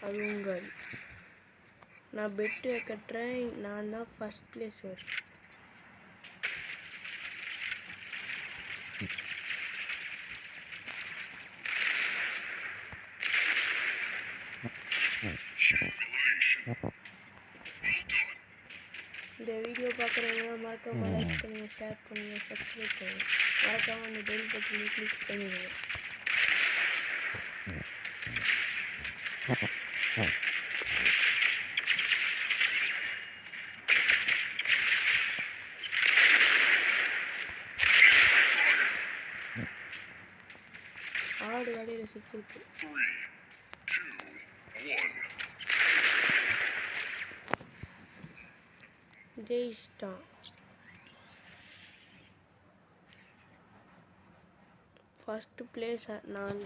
அது உங்கள். நான் பெட்டு கட்டுறேன், நான் தான் ஃபர்ஸ்ட் பிளேஸ் வருவேன். இந்த வீடியோ பார்க்குறவங்க மறக்காம லைக் பண்ணுங்க, ஷேர் பண்ணுங்க, சப்ஸ்கிரைப் பண்ணுங்க. மறக்காம அந்த பெல் பட்டனை கிளிக் பண்ணிடுங்க. ஆடு வலையில சிக்கிருக்கு. ஜெயிச்சிட்டான். ஃபர்ஸ்ட் பிளேஸ் நான் தான்.